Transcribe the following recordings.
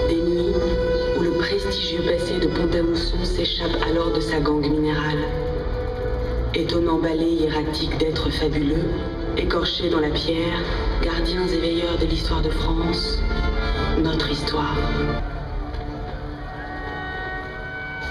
Des nuits où le prestigieux passé de Pont-à-Mousson s'échappe alors de sa gangue minérale. Étonnant balai hiératique d'êtres fabuleux, écorchés dans la pierre, gardiens et veilleurs de l'histoire de France, notre histoire.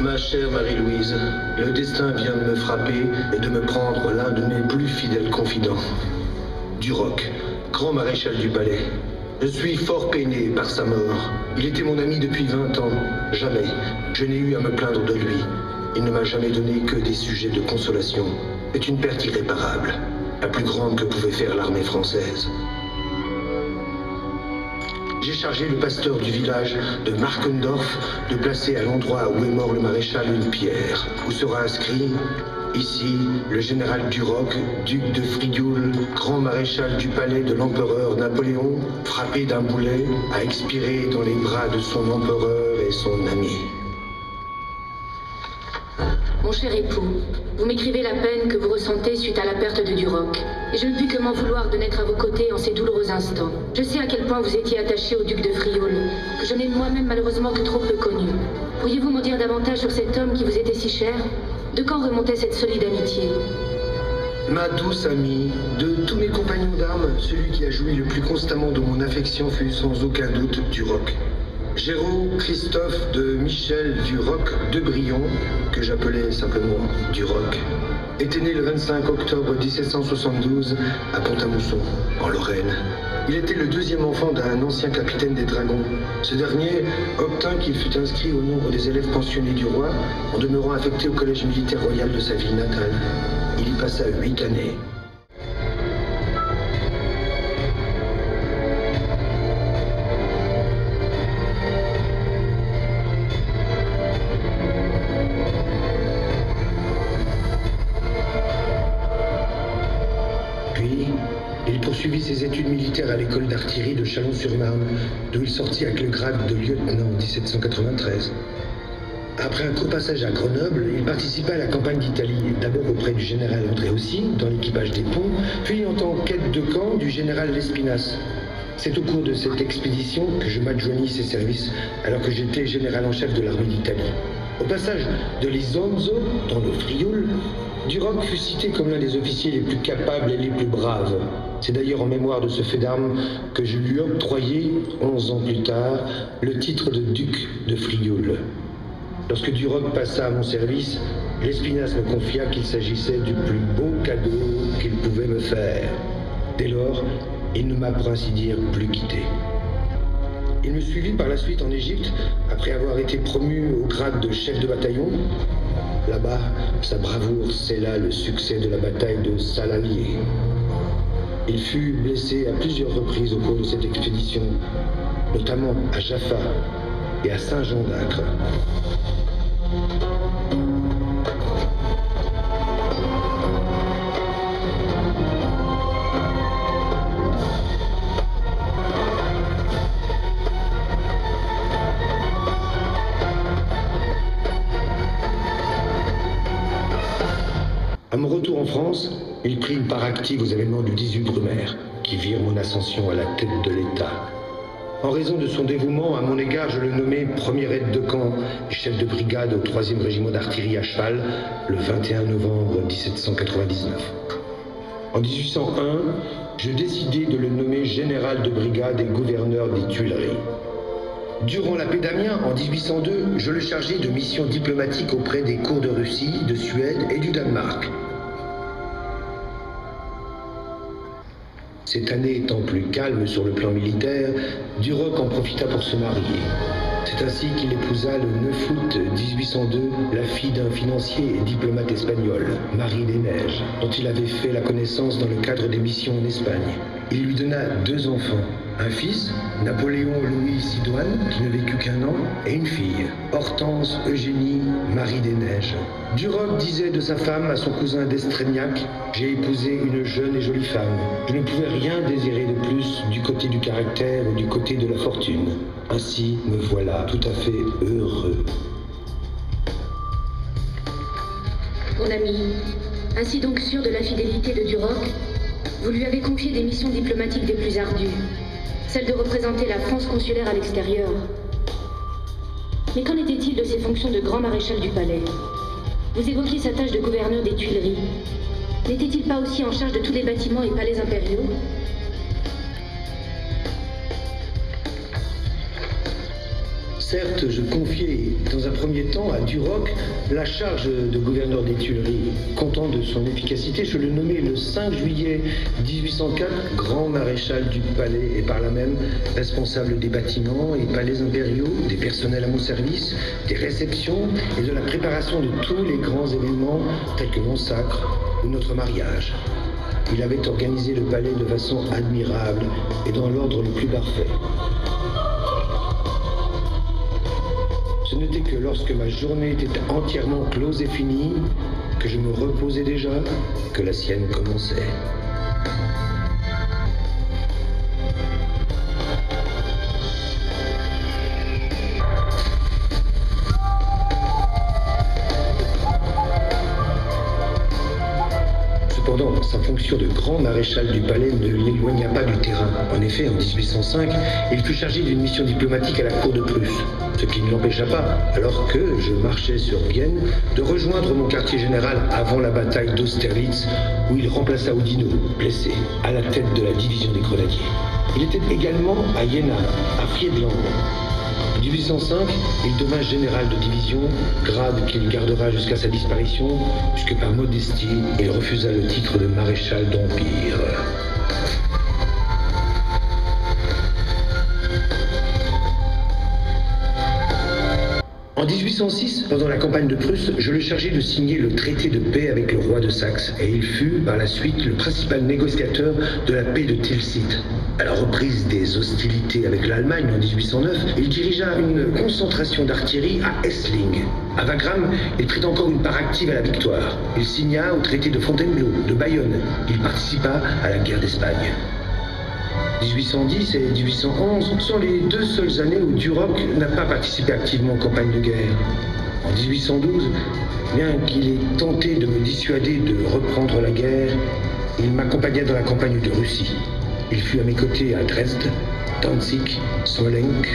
Ma chère Marie-Louise, le destin vient de me frapper et de me prendre l'un de mes plus fidèles confidents. Duroc, grand maréchal du palais. Je suis fort peiné par sa mort. Il était mon ami depuis 20 ans. Jamais je n'ai eu à me plaindre de lui. Il ne m'a jamais donné que des sujets de consolation. C'est une perte irréparable, la plus grande que pouvait faire l'armée française. J'ai chargé le pasteur du village de Markendorf de placer à l'endroit où est mort le maréchal une pierre, où sera inscrit « Ici, le général Duroc, duc de Frioul, grand maréchal du palais de l'empereur Napoléon, frappé d'un boulet, a expiré dans les bras de son empereur et son ami. » Mon cher époux, vous m'écrivez la peine que vous ressentez suite à la perte de Duroc. Et je ne puis que m'en vouloir de n'être à vos côtés en ces douloureux instants. Je sais à quel point vous étiez attaché au duc de Frioul, que je n'ai moi-même malheureusement que trop peu connu. Pourriez-vous m'en dire davantage sur cet homme qui vous était si cher? De quand remontait cette solide amitié? Ma douce amie, de tous mes compagnons d'armes, celui qui a joui le plus constamment de mon affection fut sans aucun doute Duroc. Géraud Christophe de Michel Duroc de Brion, que j'appelais simplement Duroc, était né le 25 octobre 1772 à Pont-à-Mousson, en Lorraine. Il était le deuxième enfant d'un ancien capitaine des dragons. Ce dernier obtint qu'il fût inscrit au nombre des élèves pensionnés du roi, en demeurant affecté au collège militaire royal de sa ville natale. Il y passa 8 années. Il poursuivit ses études militaires à l'école d'artillerie de Chalon-sur-Marne, d'où il sortit avec le grade de lieutenant en 1793. Après un court passage à Grenoble, il participa à la campagne d'Italie, d'abord auprès du général André Aussi, dans l'équipage des ponts, puis en tant qu'aide de camp du général Lespinasse. C'est au cours de cette expédition que je m'adjoignis ses services, alors que j'étais général en chef de l'armée d'Italie. Au passage de l'Isonzo, dans le Frioul, Duroc fut cité comme l'un des officiers les plus capables et les plus braves. C'est d'ailleurs en mémoire de ce fait d'armes que je lui octroyai, 11 ans plus tard, le titre de duc de Frioul. Lorsque Duroc passa à mon service, Lespinasse me confia qu'il s'agissait du plus beau cadeau qu'il pouvait me faire. Dès lors, il ne m'a pour ainsi dire plus quitté. Il me suivit par la suite en Égypte, après avoir été promu au grade de chef de bataillon. Là-bas, sa bravoure scella le succès de la bataille de Salavier. Il fut blessé à plusieurs reprises au cours de cette expédition, notamment à Jaffa et à Saint-Jean d'Acre. À mon retour en France, il prit une part active aux événements du 18 Brumaire, qui virent mon ascension à la tête de l'État. En raison de son dévouement à mon égard, je le nommai premier aide de camp et chef de brigade au 3e régiment d'artillerie à cheval le 21 novembre 1799. En 1801, je décidai de le nommer général de brigade et gouverneur des Tuileries. Durant la paix d'Amiens, en 1802, je le chargeai de missions diplomatiques auprès des cours de Russie, de Suède et du Danemark. Cette année étant plus calme sur le plan militaire, Duroc en profita pour se marier. C'est ainsi qu'il épousa le 9 août 1802 la fille d'un financier et diplomate espagnol, Marie des Neiges, dont il avait fait la connaissance dans le cadre des missions en Espagne. Il lui donna 2 enfants, un fils, Napoléon Louis Sidoine, qui ne vécut qu'1 an, et une fille, Hortense Eugénie Marie des Neiges. Duroc disait de sa femme à son cousin d'Estrégnac: « J'ai épousé une jeune et jolie femme. Je ne pouvais rien désirer de plus du côté du caractère ou du côté de la fortune. Ainsi me voilà tout à fait heureux. » Mon ami, ainsi donc sûr de la fidélité de Duroc, vous lui avez confié des missions diplomatiques des plus ardues. celle de représenter la France consulaire à l'extérieur. Mais qu'en était-il de ses fonctions de grand maréchal du palais? Vous évoquiez sa tâche de gouverneur des Tuileries. N'était-il pas aussi en charge de tous les bâtiments et palais impériaux? Certes, je confiais dans un premier temps à Duroc la charge de gouverneur des Tuileries. Content de son efficacité, je le nommai le 5 juillet 1804 grand maréchal du palais et par là même responsable des bâtiments et palais impériaux, des personnels à mon service, des réceptions et de la préparation de tous les grands événements tels que mon sacre ou notre mariage. Il avait organisé le palais de façon admirable et dans l'ordre le plus parfait. Ce n'était que lorsque ma journée était entièrement close et finie, que je me reposais déjà, que la sienne commençait. Cependant, sa fonction de grand maréchal du palais ne l'éloigna pas du terrain. En effet, en 1805, il fut chargé d'une mission diplomatique à la cour de Prusse, ce qui ne l'empêcha pas, alors que je marchais sur Vienne, de rejoindre mon quartier général avant la bataille d'Austerlitz, où il remplaça Oudinot, blessé, à la tête de la division des grenadiers. Il était également à Jena, à Friedland. En 1805, il devint général de division, grade qu'il gardera jusqu'à sa disparition, puisque par modestie, il refusa le titre de maréchal d'Empire. En 1806, pendant la campagne de Prusse, je le chargeai de signer le traité de paix avec le roi de Saxe, et il fut, par la suite, le principal négociateur de la paix de Tilsit. À la reprise des hostilités avec l'Allemagne en 1809, il dirigea une concentration d'artillerie à Essling. À Wagram, il prit encore une part active à la victoire. Il signa au traité de Fontainebleau, de Bayonne. Il participa à la guerre d'Espagne. 1810 et 1811 sont les deux seules années où Duroc n'a pas participé activement aux campagnes de guerre. En 1812, bien qu'il ait tenté de me dissuader de reprendre la guerre, il m'accompagna dans la campagne de Russie. Il fut à mes côtés à Dresde, Danzig, Smolensk,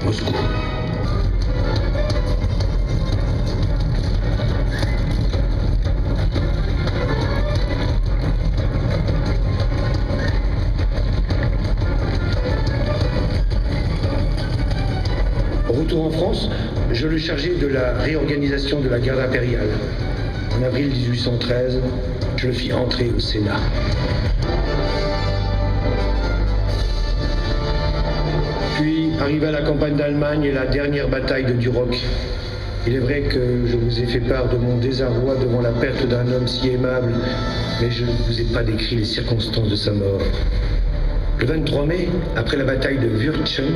Moscou. Retour en France, je le chargeai de la réorganisation de la garde impériale. En avril 1813, je le fis entrer au Sénat. Puis arriva la campagne d'Allemagne et la dernière bataille de Duroc. Il est vrai que je vous ai fait part de mon désarroi devant la perte d'un homme si aimable, mais je ne vous ai pas décrit les circonstances de sa mort. Le 23 mai, après la bataille de Würtchen,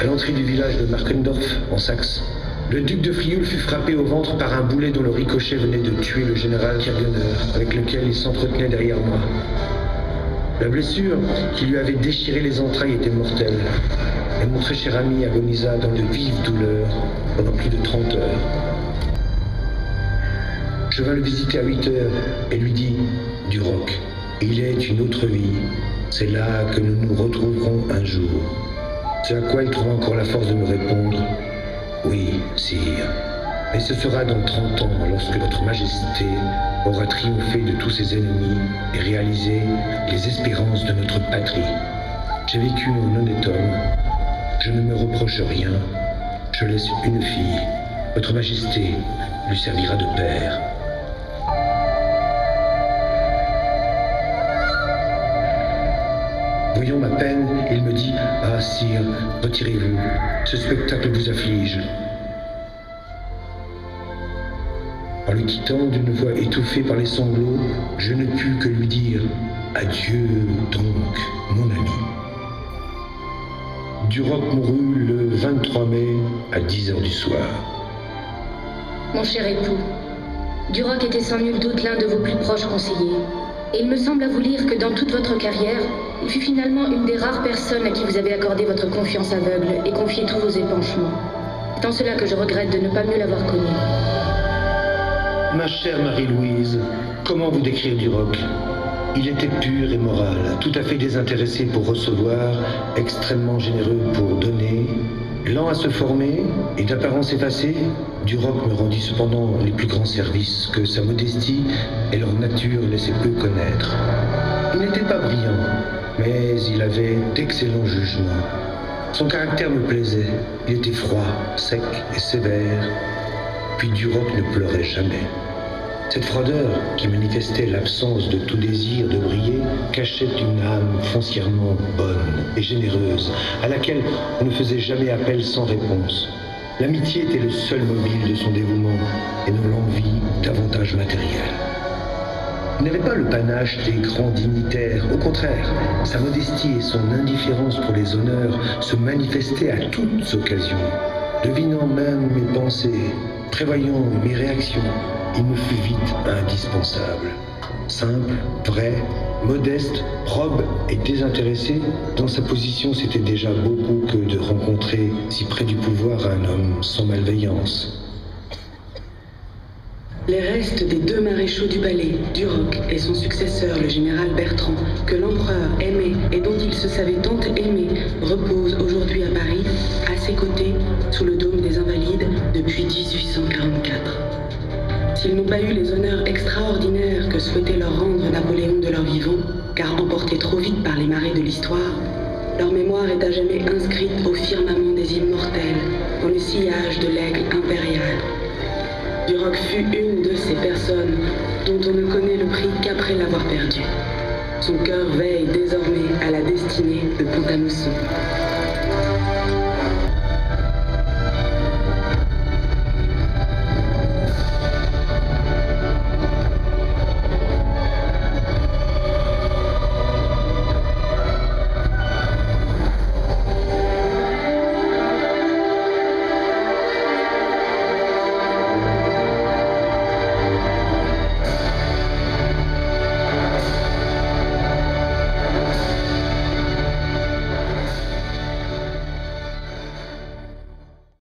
à l'entrée du village de Markendorf, en Saxe, le duc de Frioul fut frappé au ventre par un boulet dont le ricochet venait de tuer le général Kirgener, avec lequel il s'entretenait derrière moi. La blessure qui lui avait déchiré les entrailles était mortelle, et mon très cher ami agonisa dans de vives douleurs pendant plus de 30 heures. Je vins le visiter à 8 heures et lui dis « Duroc, il est une autre vie. C'est là que nous nous retrouverons un jour. » C'est à quoi il trouva encore la force de me répondre « Oui, sire, mais ce sera dans 30 ans, lorsque votre majesté aura triomphé de tous ses ennemis et réalisé les espérances de notre patrie. J'ai vécu en honnête homme. Je ne me reproche rien. Je laisse une fille. Votre majesté lui servira de père. » Voyant ma peine, il me dit « Ah, sire, retirez-vous. Ce spectacle vous afflige. » En le quittant d'une voix étouffée par les sanglots, je ne pus que lui dire « Adieu donc, mon ami. » Duroc mourut le 23 mai à 10 heures du soir. Mon cher époux, Duroc était sans nul doute l'un de vos plus proches conseillers. Et il me semble à vous lire que dans toute votre carrière, il fut finalement une des rares personnes à qui vous avez accordé votre confiance aveugle et confié tous vos épanchements. C'est en cela que je regrette de ne pas mieux l'avoir connu. Ma chère Marie-Louise, comment vous décrire Duroc? Il était pur et moral, tout à fait désintéressé pour recevoir, extrêmement généreux pour donner, lent à se former et d'apparence effacée. Duroc me rendit cependant les plus grands services que sa modestie et leur nature laissaient peu connaître. Il n'était pas brillant, mais il avait d'excellents jugements. Son caractère me plaisait. Il était froid, sec et sévère. Puis Duroc ne pleurait jamais. Cette froideur, qui manifestait l'absence de tout désir de briller, cachait une âme foncièrement bonne et généreuse, à laquelle on ne faisait jamais appel sans réponse. L'amitié était le seul mobile de son dévouement, et non l'envie d'avantages matériels. Il n'avait pas le panache des grands dignitaires. Au contraire, sa modestie et son indifférence pour les honneurs se manifestaient à toutes occasions. Devinant même mes pensées, prévoyant mes réactions, il me fut vite indispensable. Simple, vrai, modeste, probe et désintéressé, dans sa position c'était déjà beaucoup que de rencontrer si près du pouvoir un homme sans malveillance. Les restes des deux maréchaux du palais, Duroc et son successeur, le général Bertrand, que l'empereur aimait et dont il se savait tant aimé, reposent aujourd'hui à Paris, à ses côtés, sous le dôme des Invalides, depuis 1844. S'ils n'ont pas eu les honneurs extraordinaires que souhaitait leur rendre Napoléon de leur vivant, car emportés trop vite par les marées de l'histoire, leur mémoire est à jamais inscrite au firmament des immortels, dans le sillage de l'aigle impérial. Duroc fut une de ces personnes dont on ne connaît le prix qu'après l'avoir perdu. Son cœur veille désormais à la destinée de Pont-à-Mousson.